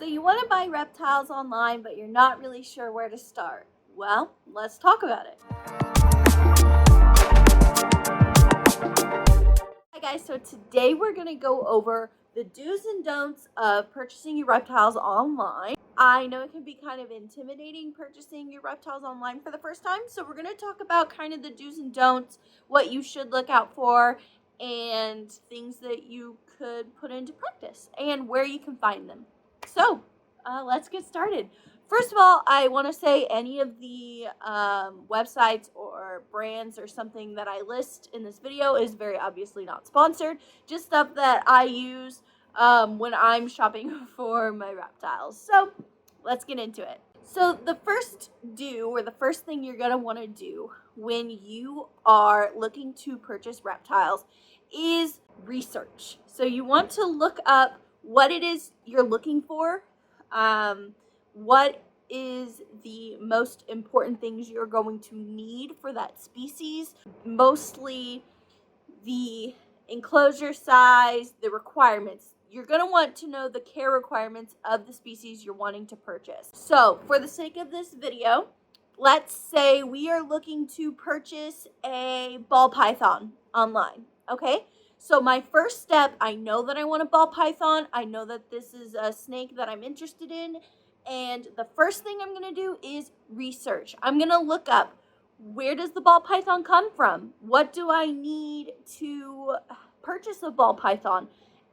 So you want to buy reptiles online, but you're not really sure where to start. Well, let's talk about it. Hi guys, so today we're going to go over the do's and don'ts of purchasing your reptiles online. I know it can be kind of intimidating purchasing your reptiles online for the first time, so we're going to talk about kind of the do's and don'ts, what you should look out for, and things that you could put into practice, and where you can find them. So, let's get started. First of all, I want to say any of the websites or brands or something that I list in this video is very obviously not sponsored. Just stuff that I use when I'm shopping for my reptiles. So, let's get into it. So, the first do, or the first thing you're going to want to do when you are looking to purchase reptiles is research. So, you want to look up what it is you're looking for, what is the most important things you're going to need for that species, mostly the enclosure size, the requirements. You're going to want to know the care requirements of the species you're wanting to purchase. So, for the sake of this video, let's say we are looking to purchase a ball python online, okay? So my first step, I know that I want a ball python. I know that this is a snake that I'm interested in. And the first thing I'm going to do is research. I'm going to look up, where does the ball python come from? What do I need to purchase a ball python?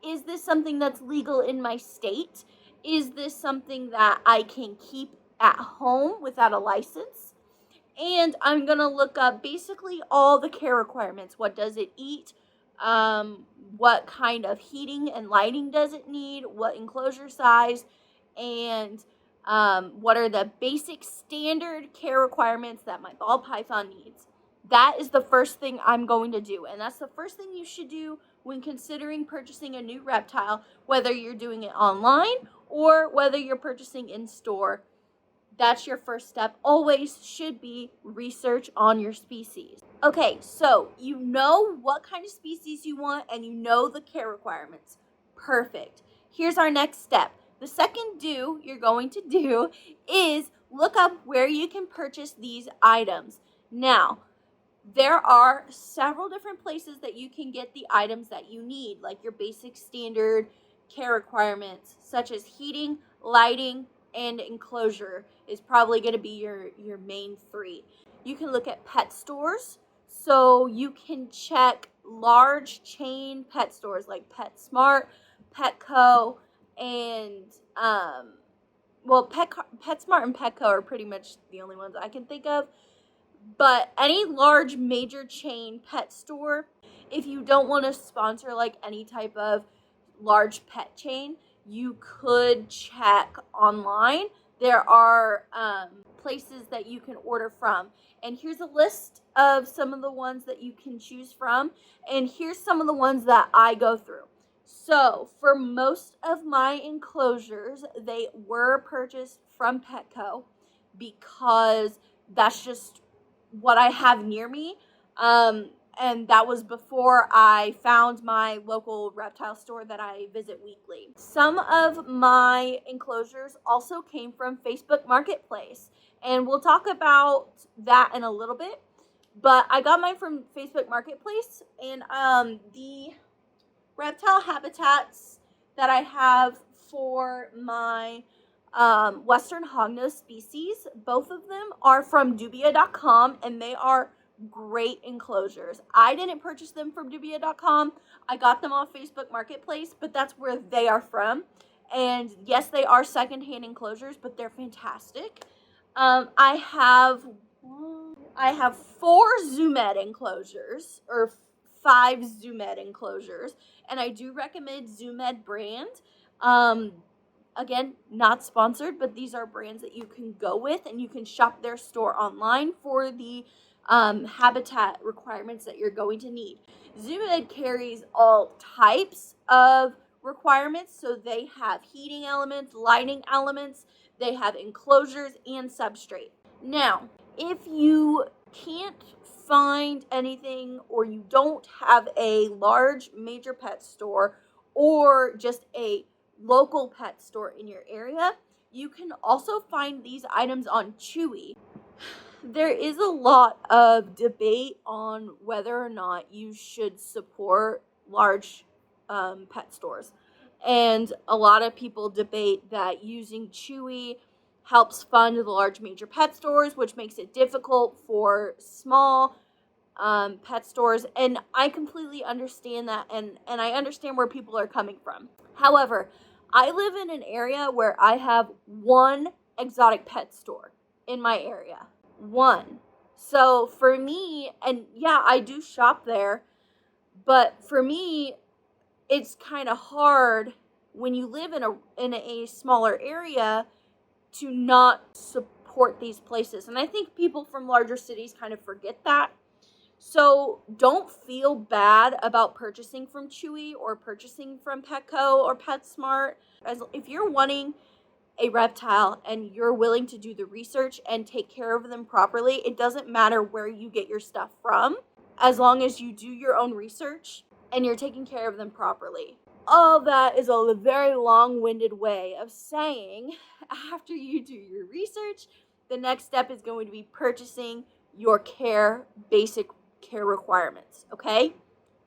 Is this something that's legal in my state? Is this something that I can keep at home without a license? And I'm going to look up basically all the care requirements. What does it eat? What kind of heating and lighting does it need? What enclosure size? And what are the basic standard care requirements that my ball python needs? That is the first thing I'm going to do. And that's the first thing you should do when considering purchasing a new reptile, whether you're doing it online or whether you're purchasing in store. That's your first step. Always should be research on your species. Okay, so you know what kind of species you want and you know the care requirements. Perfect. Here's our next step. The second do you're going to do is look up where you can purchase these items. Now, there are several different places that you can get the items that you need, like your basic standard care requirements, such as heating, lighting, and enclosure is probably going to be your main three. You can look at pet stores. So you can check large chain pet stores like PetSmart, Petco, and PetSmart and Petco are pretty much the only ones I can think of. But any large major chain pet store, if you don't want to sponsor like any type of large pet chain, you could check online. There are places that you can order from. And here's a list of some of the ones that you can choose from. And here's some of the ones that I go through. So for most of my enclosures, they were purchased from Petco because that's just what I have near me. And that was before I found my local reptile store that I visit weekly. Some of my enclosures also came from Facebook Marketplace, and we'll talk about that in a little bit. But I got mine from Facebook Marketplace, and the reptile habitats that I have for my Western hognose species, both of them are from Dubia.com, and they are great enclosures. I didn't purchase them from Dubia.com. I got them off Facebook Marketplace, but that's where they are from. And yes, they are secondhand enclosures, but they're fantastic. I have 4 Zoomed enclosures, or 5 Zoomed enclosures, and I do recommend Zoomed brand. Again, not sponsored, but these are brands that you can go with, and you can shop their store online for the habitat requirements that you're going to need. Zoomed carries all types of requirements, so they have heating elements, lighting elements, they have enclosures and substrate. Now, if you can't find anything, or you don't have a large major pet store, or just a local pet store in your area. You can also find these items on Chewy. There is a lot of debate on whether or not you should support large pet stores. And a lot of people debate that using Chewy helps fund the large major pet stores, which makes it difficult for small pet stores. And I completely understand that, and I understand where people are coming from. However, I live in an area where I have one exotic pet store in my area. One. So for me, and yeah, I do shop there, but for me, it's kind of hard when you live in a smaller area to not support these places. And I think people from larger cities kind of forget that. So don't feel bad about purchasing from Chewy or purchasing from Petco or PetSmart. As if you're wanting a reptile and you're willing to do the research and take care of them properly, it doesn't matter where you get your stuff from, as long as you do your own research and you're taking care of them properly. All that is a very long-winded way of saying, after you do your research, the next step is going to be purchasing your basic care requirements, okay?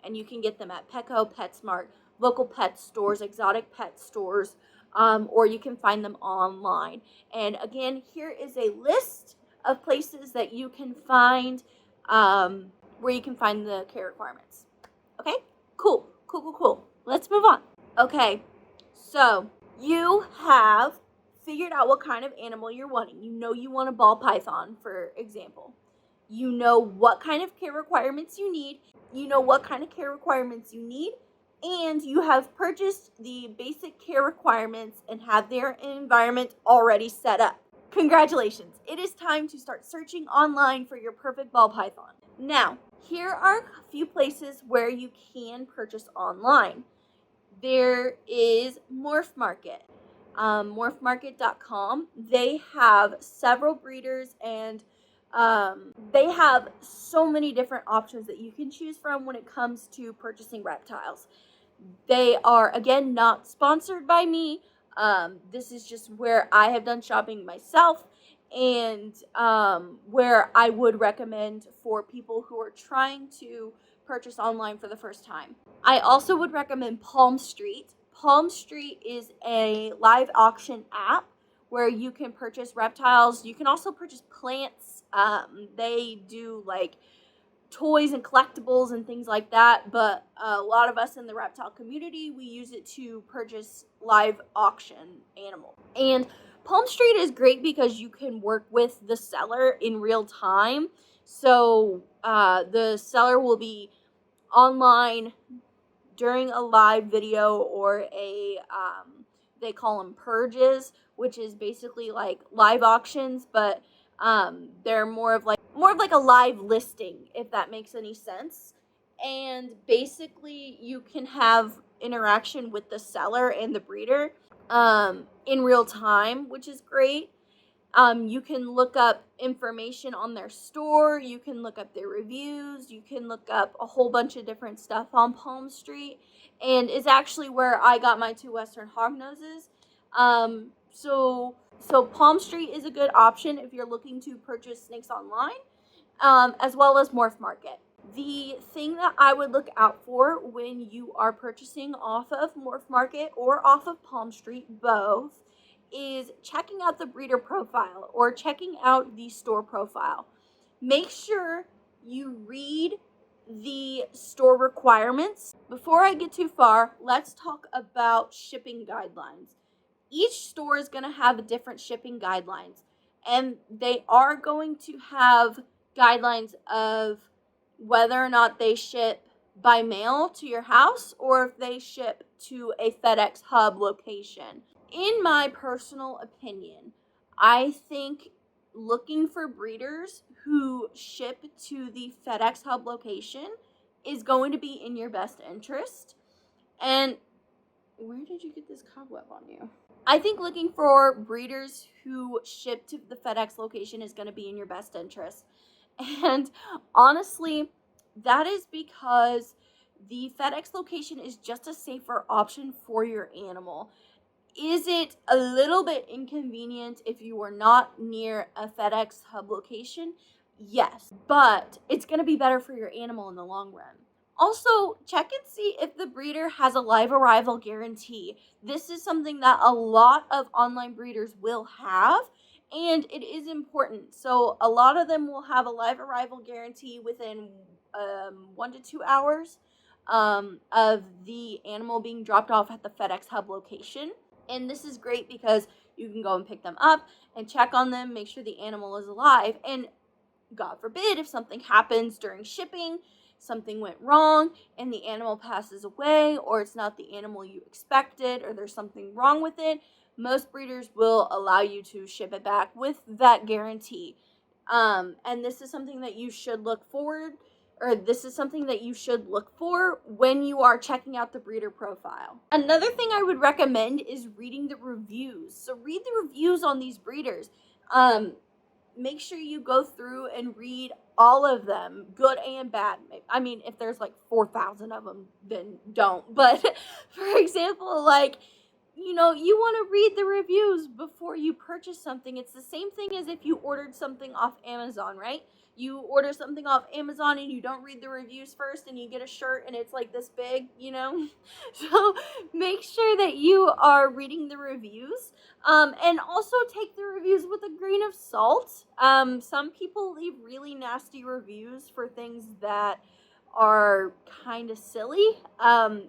And you can get them at Petco, PetSmart, local pet stores, exotic pet stores, or you can find them online. And again, here is a list of places that you can find where you can find the care requirements. Okay? Cool. Let's move on. Okay, so you have figured out what kind of animal you're wanting. You know you want a ball python, for example. You know what kind of care requirements you need. You know what kind of care requirements you need. And you have purchased the basic care requirements and have their environment already set up. Congratulations. It is time to start searching online for your perfect ball python. Now, here are a few places where you can purchase online. There is Morph Market. Morphmarket.com. They have several breeders and they have so many different options that you can choose from when it comes to purchasing reptiles. They are, again, not sponsored by me. This is just where I have done shopping myself and where I would recommend for people who are trying to purchase online for the first time. I also would recommend Palm Street. Palm Street is a live auction app where you can purchase reptiles. You can also purchase plants. They do like toys and collectibles and things like that, but a lot of us in the reptile community, we use it to purchase live auction animals. And Palm Street is great because you can work with the seller in real time. So the seller will be online during a live video or they call them purges, which is basically like live auctions, but they're more of like a live listing, if that makes any sense. And basically you can have interaction with the seller and the breeder in real time, which is great. You can look up information on their store. You can look up their reviews. You can look up a whole bunch of different stuff on Palm Street. And is actually where I got my 2 Western hognoses. So Palm Street is a good option if you're looking to purchase snakes online, as well as Morph Market. The thing that I would look out for when you are purchasing off of Morph Market or off of Palm Street, both, is checking out the breeder profile or checking out the store profile. Make sure you read the store requirements. Before I get too far, let's talk about shipping guidelines. Each store is going to have different shipping guidelines, and they are going to have guidelines of whether or not they ship by mail to your house or if they ship to a FedEx hub location. In my personal opinion, I think looking for breeders who ship to the FedEx hub location is going to be in your best interest. And where did you get this cobweb on you? I think looking for breeders who ship to the FedEx location is going to be in your best interest. And honestly, that is because the FedEx location is just a safer option for your animal. Is it a little bit inconvenient if you are not near a FedEx hub location? Yes, but it's going to be better for your animal in the long run. Also, check and see if the breeder has a live arrival guarantee. This is something that a lot of online breeders will have, and it is important. So, a lot of them will have a live arrival guarantee within 1 to 2 hours of the animal being dropped off at the FedEx hub location. And this is great because you can go and pick them up and check on them, make sure the animal is alive. And God forbid, if something happens during shipping, something went wrong and the animal passes away, or it's not the animal you expected, or there's something wrong with it, most breeders will allow you to ship it back with that guarantee. And this is something that you should look forward, or this is something that you should look for when you are checking out the breeder profile. Another thing I would recommend is reading the reviews. So read the reviews on these breeders. Make sure you go through and read all of them, good and bad. I mean, if there's like 4,000 of them, then don't. But for example, like, you want to read the reviews before you purchase something. It's the same thing as if you ordered something off Amazon, right? You order something off Amazon and you don't read the reviews first and you get a shirt and it's like this big. So make sure that you are reading the reviews. And also take the reviews with a grain of salt. Some people leave really nasty reviews for things that are kind of silly.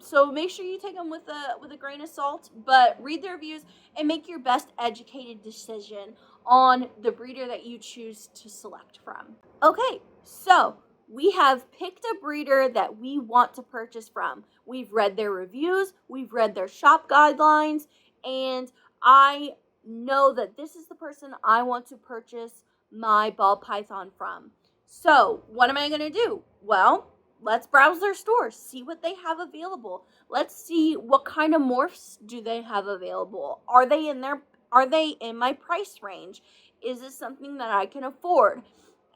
So make sure you take them with a grain of salt, but read the reviews and make your best educated decision on the breeder that you choose to select from. Okay, so we have picked a breeder that we want to purchase from. We've read their reviews, we've read their shop guidelines, and I know that this is the person I want to purchase my ball python from. So, what am I going to do? Well, let's browse their store, see what they have available. Let's see what kind of morphs do they have available. Are they in my price range? Is this something that I can afford?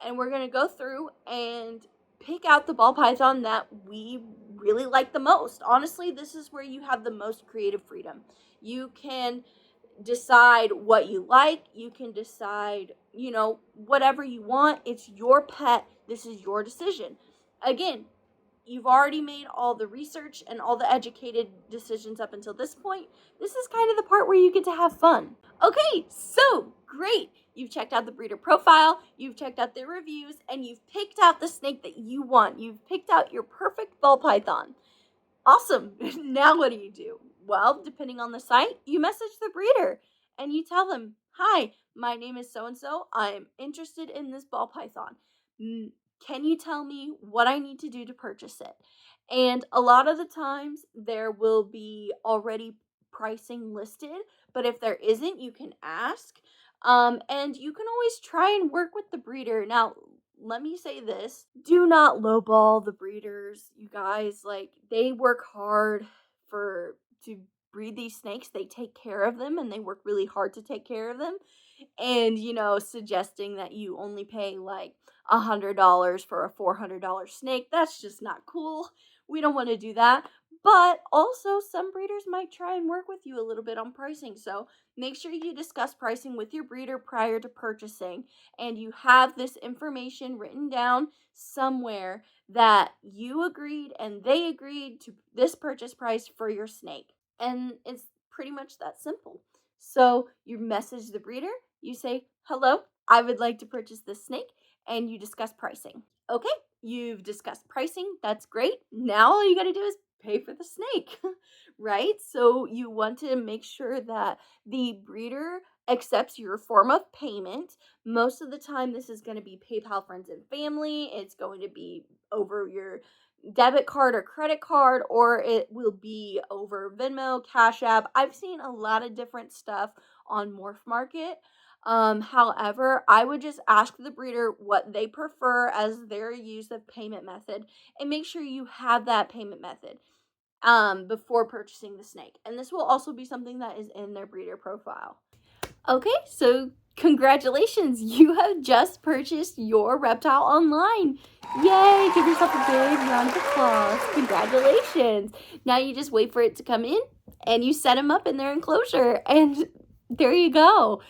And we're going to go through and pick out the ball python that we really like the most. Honestly, this is where you have the most creative freedom. You can decide what you like. You can decide, whatever you want. It's your pet. This is your decision. Again, you've already made all the research and all the educated decisions up until this point. This is kind of the part where you get to have fun. Okay, so great. You've checked out the breeder profile, you've checked out their reviews, and you've picked out the snake that you want. You've picked out your perfect ball python. Awesome. Now what do? Well, depending on the site, you message the breeder and you tell them, "Hi, my name is so and so. I'm interested in this ball python. Can you tell me what I need to do to purchase it?" And a lot of the times there will be already pricing listed, but if there isn't, you can ask. And you can always try and work with the breeder. Now, let me say this, do not lowball the breeders, you guys. Like, they work hard to breed these snakes. They take care of them and they work really hard to take care of them. And suggesting that you only pay like $100 for a $400 snake, that's just not cool. We don't want to do that. But also, some breeders might try and work with you a little bit on pricing. So make sure you discuss pricing with your breeder prior to purchasing, and you have this information written down somewhere that you agreed and they agreed to this purchase price for your snake. And it's pretty much that simple. So you message the breeder, you say, "Hello, I would like to purchase this snake," and you discuss pricing. Okay, you've discussed pricing. That's great. Now all you got to do is pay for the snake, right? So you want to make sure that the breeder accepts your form of payment. Most of the time, this is going to be PayPal, friends, and family. It's going to be over your debit card or credit card, or it will be over Venmo, Cash App. I've seen a lot of different stuff on Morph Market. However, I would just ask the breeder what they prefer as their use of payment method, and make sure you have that payment method before purchasing the snake. And this will also be something that is in their breeder profile. Okay, so congratulations, you have just purchased your reptile online. Yay, give yourself a big round of applause. Congratulations. Now you just wait for it to come in and you set them up in their enclosure, and there you go.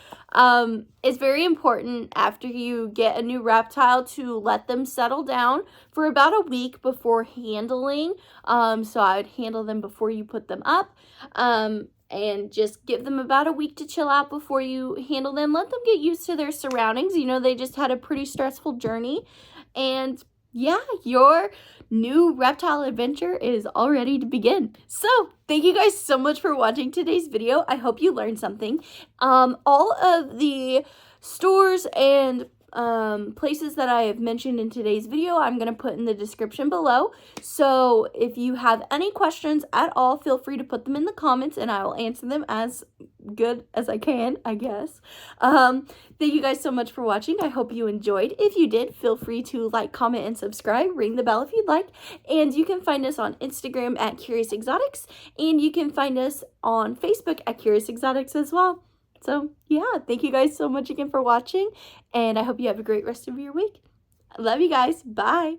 It's very important after you get a new reptile to let them settle down for about a week before handling. So I would handle them before you put them up. And just give them about a week to chill out before you handle them. Let them get used to their surroundings. You know, they just had a pretty stressful journey. And yeah, your new reptile adventure is all ready to begin. So thank you guys so much for watching today's video. I hope you learned something. All of the stores and places that I have mentioned in today's video, I'm going to put in the description below. So if you have any questions at all, feel free to put them in the comments and I will answer them as good as I can, I guess. Thank you guys so much for watching. I hope you enjoyed. If you did, feel free to like, comment, and subscribe. Ring the bell if you'd like. And you can find us on Instagram at Curious Exotics, and you can find us on Facebook at Curious Exotics as well. So yeah, thank you guys so much again for watching, and I hope you have a great rest of your week. I love you guys. Bye.